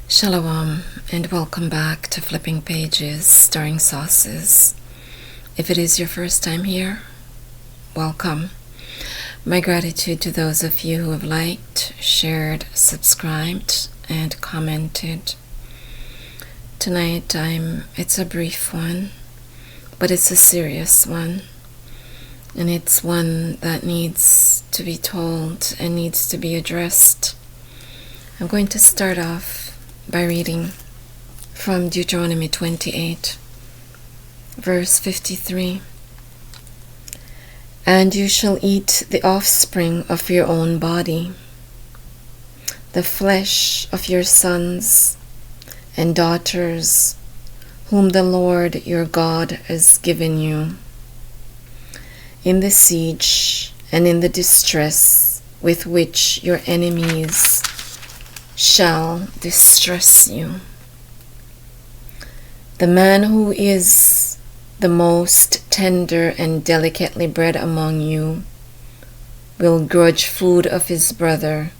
Shalom and welcome back to Flipping Pages Stirring Sauces. If it is your first time here, welcome. My gratitude to those of you who have liked, shared, subscribed, and commented. Tonight it's a brief one, but it's a serious one. And it's one that needs to be told and needs to be addressed. I'm going to start off by reading from Deuteronomy 28, verse 53. And you shall eat the offspring of your own body, the flesh of your sons and daughters, whom the Lord your God has given you, in the siege and in the distress with which your enemies shall distress you. The man who is the most tender and delicately bred among you will grudge food of his brother.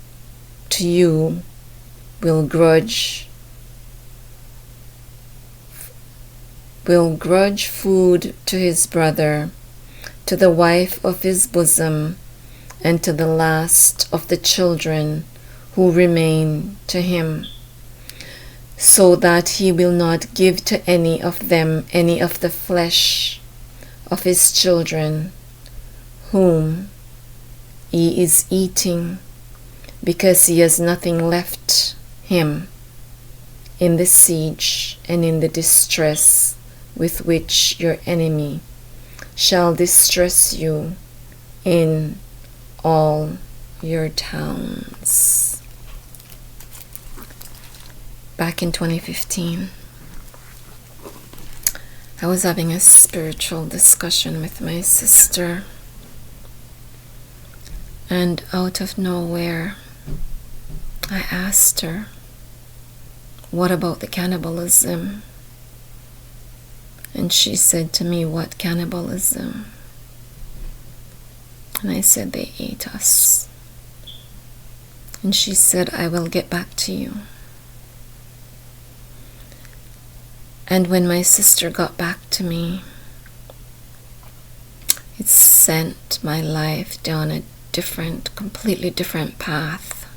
To you will grudge food to his brother, to the wife of his bosom, and to the last of the children who remain to him, so that he will not give to any of them any of the flesh of his children, whom he is eating, because he has nothing left him in the siege and in the distress with which your enemy shall distress you in all your towns. Back in 2015, I was having a spiritual discussion with my sister, and out of nowhere, I asked her, what about the cannibalism? And she said to me, what cannibalism? And I said, they ate us. And she said, I will get back to you. And when my sister got back to me, it sent my life down a completely different path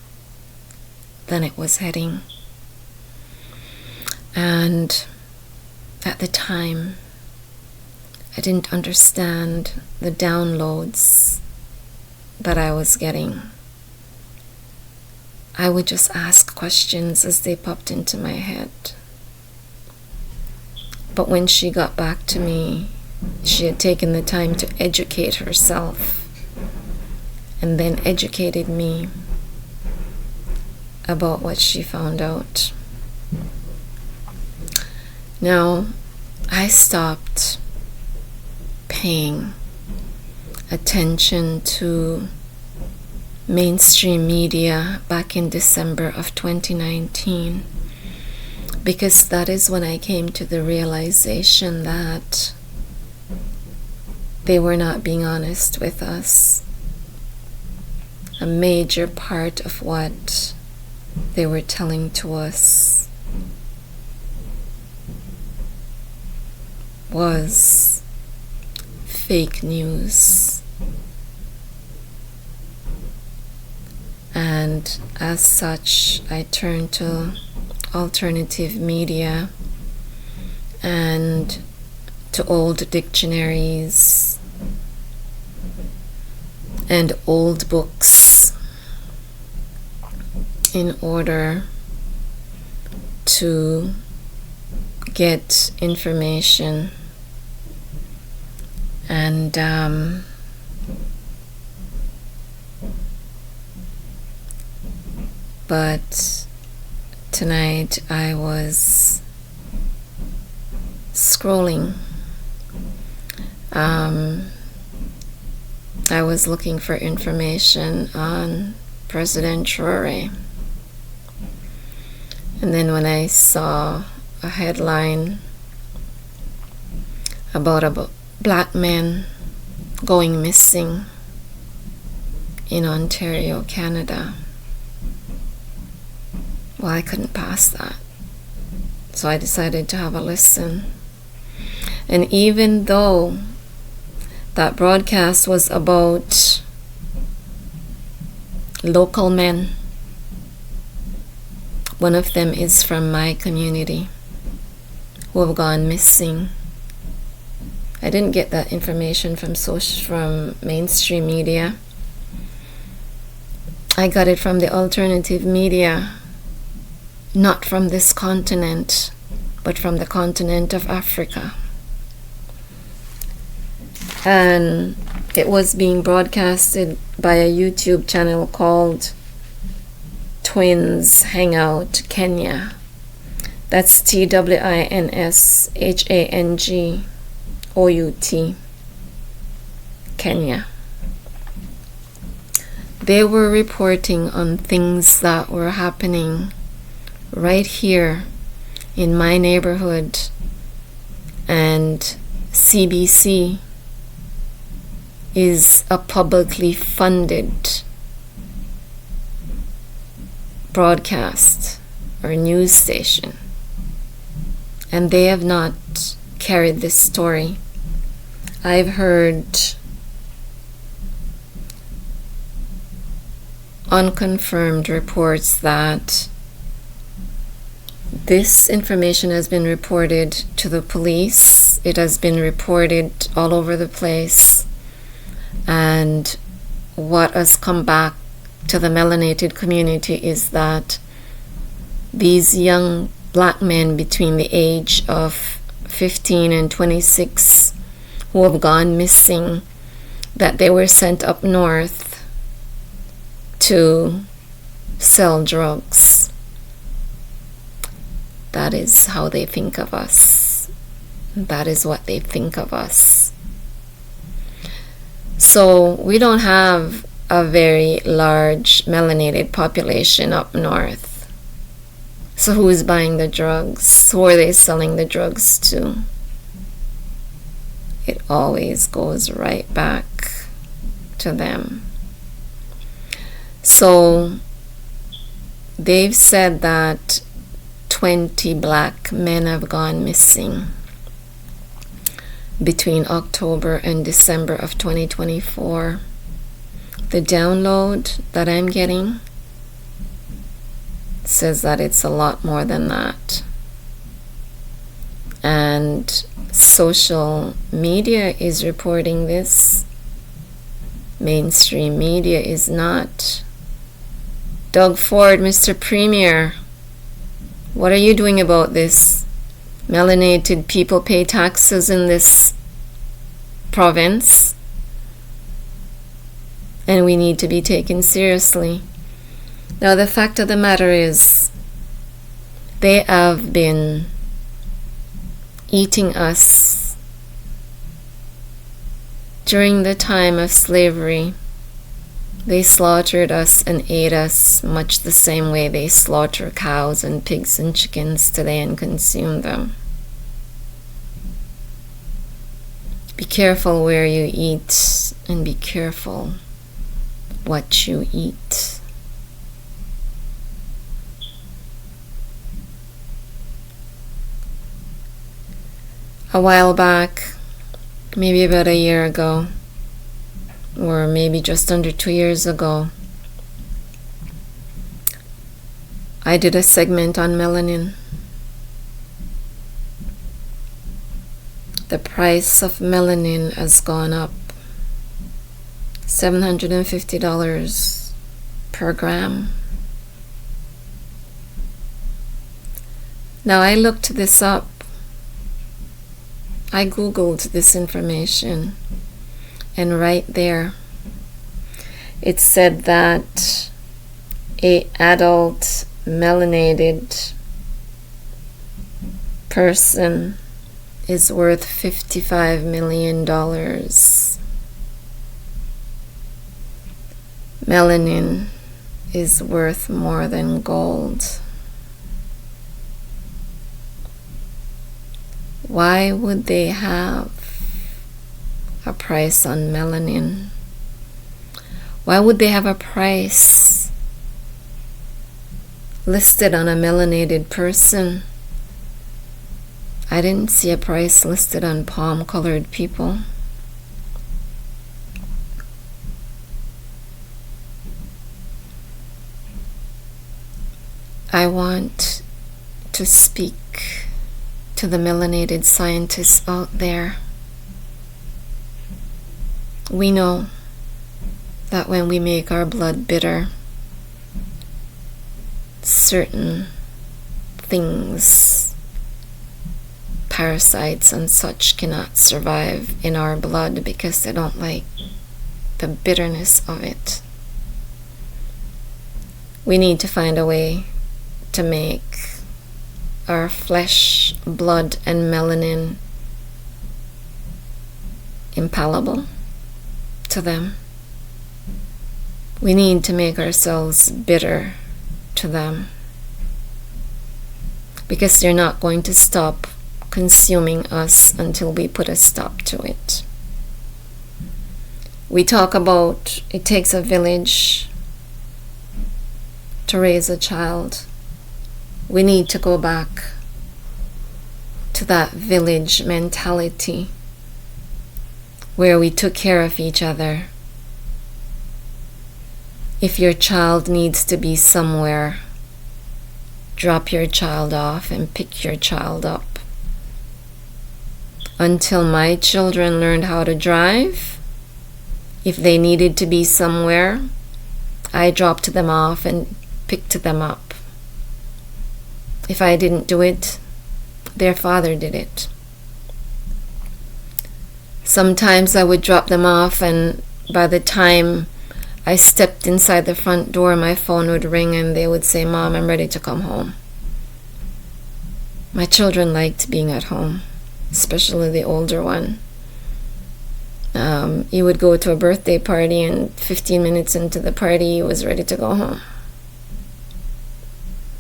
than it was heading. And at the time, I didn't understand the downloads that I was getting. I would just ask questions as they popped into my head. But when she got back to me, she had taken the time to educate herself and then educated me about what she found out. Now, I stopped paying attention to mainstream media back in December of 2019. Because that is when I came to the realization that they were not being honest with us. A major part of what they were telling to us was fake news. And as such, I turned to alternative media and to old dictionaries and old books in order to get information. And but tonight I was scrolling. I was looking for information on President Traore. And then when I saw a headline about a black man going missing in Ontario, Canada, Well, I couldn't pass that. So I decided to have a listen. And even though that broadcast was about local men, one of them is from my community, who have gone missing. I didn't get that information from mainstream media. I got it from the alternative media, not from this continent, but from the continent of Africa. And it was being broadcasted by a YouTube channel called Twins Hangout Kenya. That's TWINSHANGOUT, Kenya. They were reporting on things that were happening right here in my neighborhood, and CBC is a publicly funded broadcast or news station, and they have not carried this story. I've heard unconfirmed reports that this information has been reported to the police. It has been reported all over the place, and what has come back to the melanated community is that these young black men between the age of 15 and 26 who have gone missing, that they were sent up north to sell drugs. That is how they think of us. That is what they think of us. So we don't have a very large melanated population up north. So who is buying the drugs? Who are they selling the drugs to? It always goes right back to them. So they've said that 20 black men have gone missing between October and December of 2024. The download that I'm getting says that it's a lot more than that. And social media is reporting this. Mainstream media is not. Doug Ford, Mr. Premier, what are you doing about this? Melanated people pay taxes in this province, and we need to be taken seriously. Now, the fact of the matter is, they have been eating us during the time of slavery. They slaughtered us and ate us much the same way they slaughter cows and pigs and chickens today and consume them. Be careful where you eat, and be careful what you eat. A while back, maybe about a year ago, or maybe just under 2 years ago, I did a segment on melanin. The price of melanin has gone up $750 per gram. Now, I looked this up. I googled this information, and right there it said that an adult melanated person is worth $55 million. Melanin is worth more than gold. Why would they have a price on melanin? Why would they have a price listed on a melinated person. I didn't see a price listed on palm-colored people. I want to speak to the melinated scientists out there. We know that when we make our blood bitter, certain things, parasites and such, cannot survive in our blood because they don't like the bitterness of it. We need to find a way to make our flesh, blood, and melanin impalpable to them. We need to make ourselves bitter to them because they're not going to stop consuming us until we put a stop to it. We talk about it takes a village to raise a child. We need to go back to that village mentality where we took care of each other. If your child needs to be somewhere, drop your child off and pick your child up. Until my children learned how to drive, if they needed to be somewhere, I dropped them off and picked them up. If I didn't do it, their father did it. Sometimes I would drop them off, and by the time I stepped inside the front door, my phone would ring and they would say, "Mom, I'm ready to come home." My children liked being at home, especially the older one. He would go to a birthday party, and 15 minutes into the party, he was ready to go home.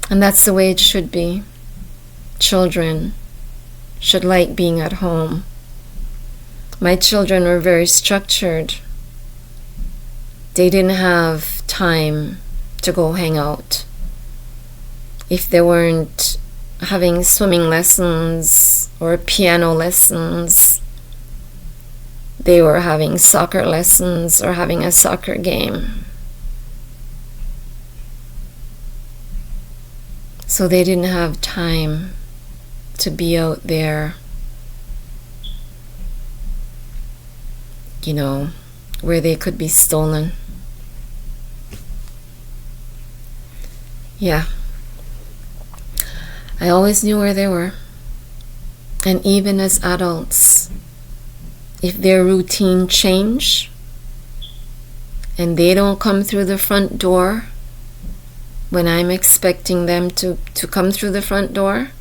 And that's the way it should be. Children should like being at home. My children were very structured. They didn't have time to go hang out. If they weren't having swimming lessons or piano lessons, they were having soccer lessons or having a soccer game. So they didn't have time to be out there, where they could be stolen. Yeah. I always knew where they were. And even as adults, if their routine change and they don't come through the front door when I'm expecting them to come through the front door,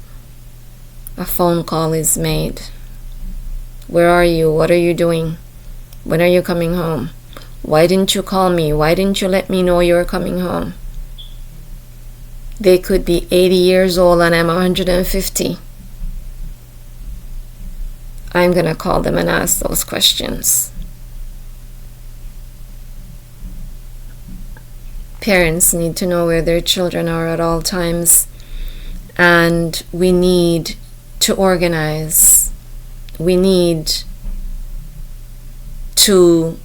a phone call is made. Where are you? What are you doing? When are you coming home? Why didn't you call me? Why didn't you let me know you were coming home? They could be 80 years old and I'm 150. I'm going to call them and ask those questions. Parents need to know where their children are at all times, and we need to organize. We need to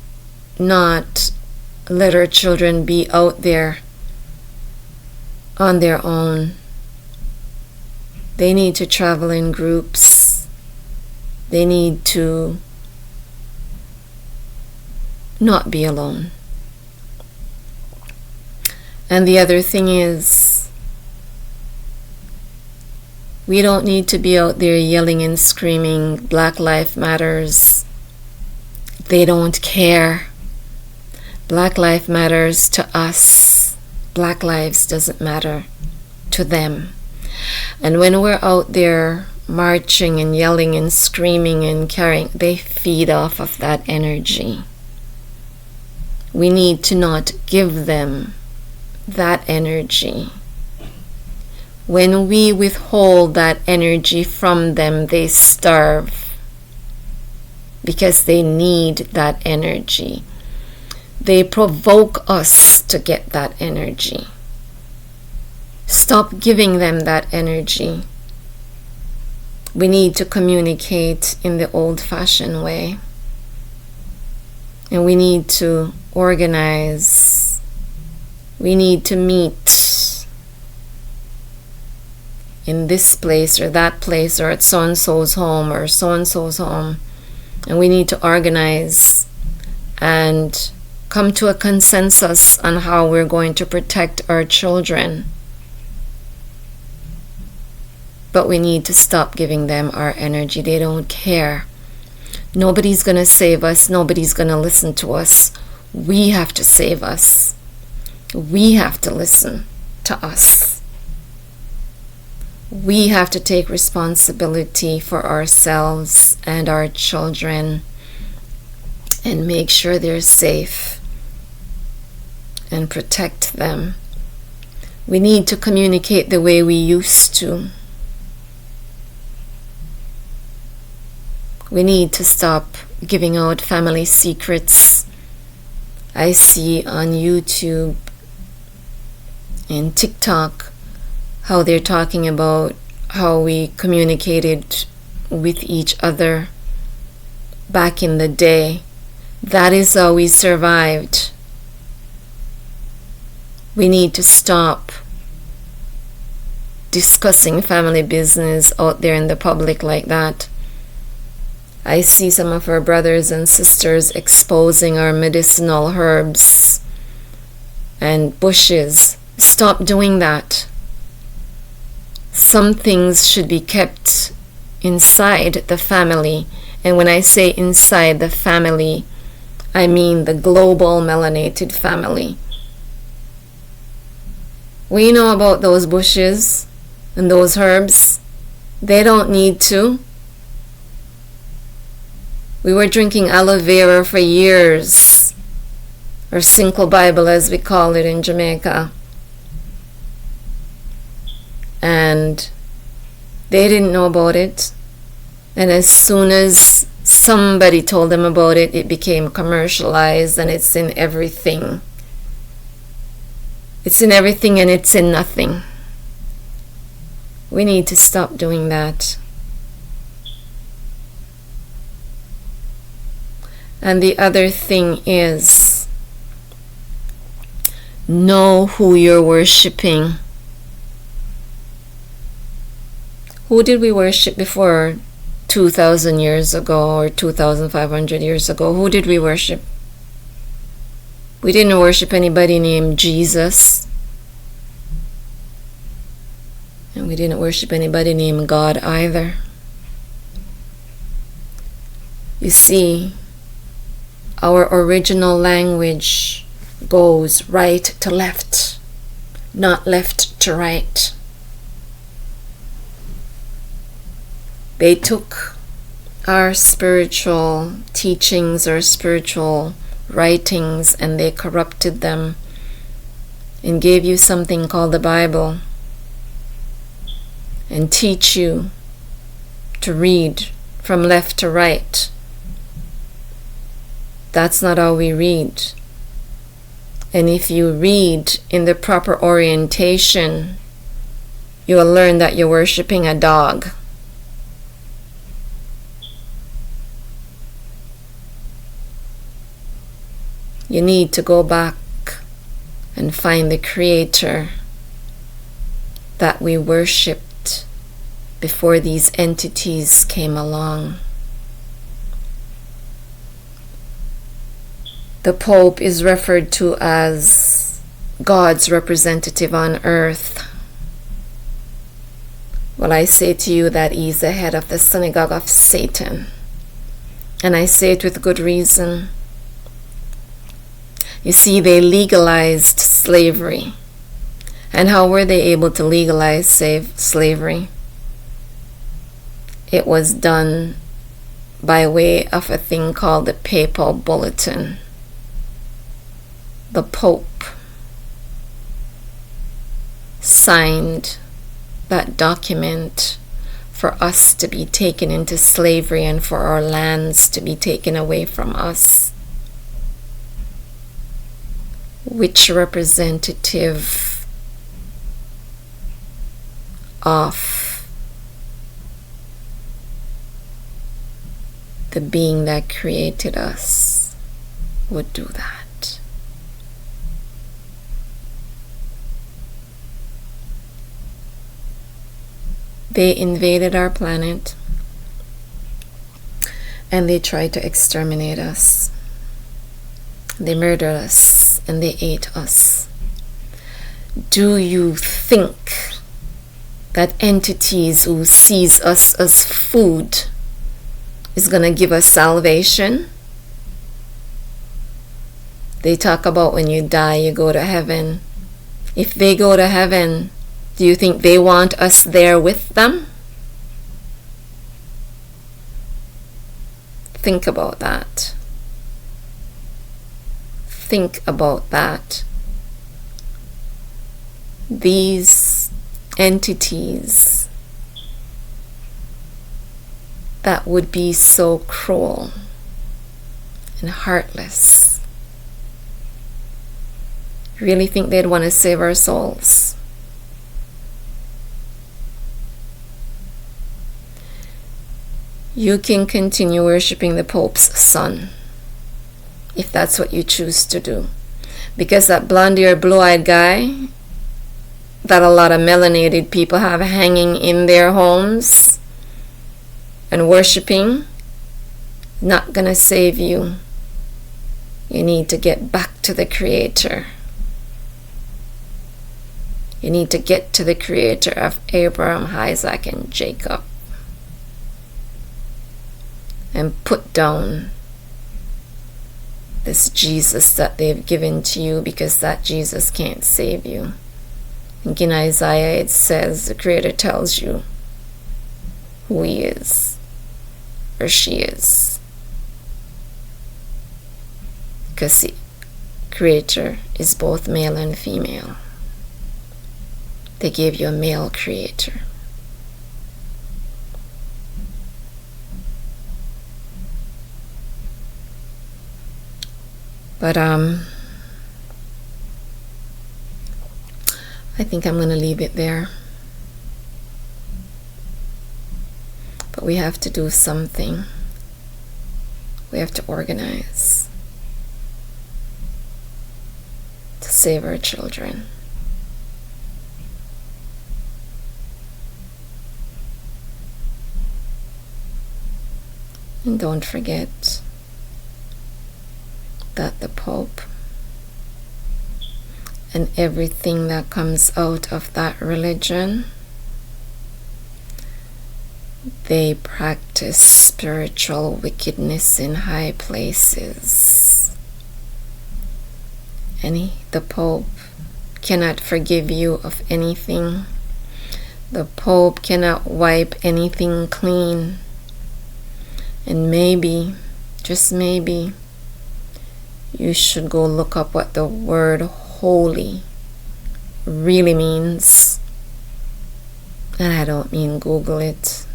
not let our children be out there on their own. They need to travel in groups. They need to not be alone. And the other thing is, we don't need to be out there yelling and screaming, Black Lives Matters. They don't care. Black Lives matters to us. Black lives doesn't matter to them. And when we're out there marching and yelling and screaming and carrying, they feed off of that energy. We need to not give them that energy. When we withhold that energy from them, they starve because they need that energy. They provoke us to get that energy. Stop giving them that energy. We need to communicate in the old-fashioned way. And we need to organize. We need to meet in this place or that place or at so-and-so's home or so-and-so's home. And we need to organize and come to a consensus on how we're going to protect our children. But we need to stop giving them our energy. They don't care. Nobody's going to save us. Nobody's going to listen to us. We have to save us. We have to listen to us. We have to take responsibility for ourselves and our children and make sure they're safe and protect them. We need to communicate the way we used to. We need to stop giving out family secrets. I see on YouTube and TikTok how they're talking about how we communicated with each other back in the day. That is how we survived. We need to stop discussing family business out there in the public like that. I see some of our brothers and sisters exposing our medicinal herbs and bushes. Stop doing that. Some things should be kept inside the family. And when I say inside the family, I mean the global melinated family. We know about those bushes and those herbs. They don't need to. We were drinking aloe vera for years, or Cinco Bible as we call it in Jamaica. And they didn't know about it. And as soon as somebody told them about it, it became commercialized and it's in everything. It's in everything and it's in nothing. We need to stop doing that. And the other thing is, know who you're worshiping. Who did we worship before 2,000 years ago or 2,500 years ago? Who did we worship? We didn't worship anybody named Jesus. And we didn't worship anybody named God either. You see, our original language goes right to left, not left to right. They took our spiritual teachings or spiritual writings and they corrupted them and gave you something called the Bible and teach you to read from left to right. That's not how we read. And if you read in the proper orientation, you will learn that you're worshiping a dog. You need to go back and find the Creator that we worshipped before these entities came along. The Pope is referred to as God's representative on earth. Well, I say to you that he's the head of the synagogue of Satan. And I say it with good reason. You see, they legalized slavery. And how were they able to legalize slavery? It was done by way of a thing called the Papal Bulletin. The Pope signed that document for us to be taken into slavery and for our lands to be taken away from us. Which representative of the being that created us would do that. They invaded our planet and they tried to exterminate us. They murdered us and they ate us. Do you think that entities who sees us as food is going to give us salvation? They talk about when you die, you go to heaven. If they go to heaven, do you think they want us there with them? Think about that. Think about that. These entities that would be so cruel and heartless, really think they'd want to save our souls? You can continue worshiping the Pope's son if that's what you choose to do, because that blonde-haired, blue-eyed guy that a lot of melinated people have hanging in their homes and worshiping, not gonna save you. You need to get back to the Creator. You need to get to the Creator of Abraham, Isaac, and Jacob and put down this Jesus that they've given to you, because that Jesus can't save you. In Isaiah it says, the Creator tells you who He is or she is, because the Creator is both male and female. They gave you a male Creator. But I think I'm going to leave it there. But we have to do something. We have to organize to save our children. And don't forget that the Pope and everything that comes out of that religion, they practice spiritual wickedness in high places. And the Pope cannot forgive you of anything. The Pope cannot wipe anything clean. And maybe, just maybe, you should go look up what the word holy really means. And I don't mean Google it.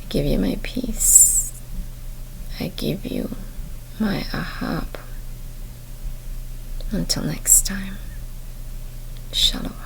I give you my peace. I give you my ahab. Until next time, shalom.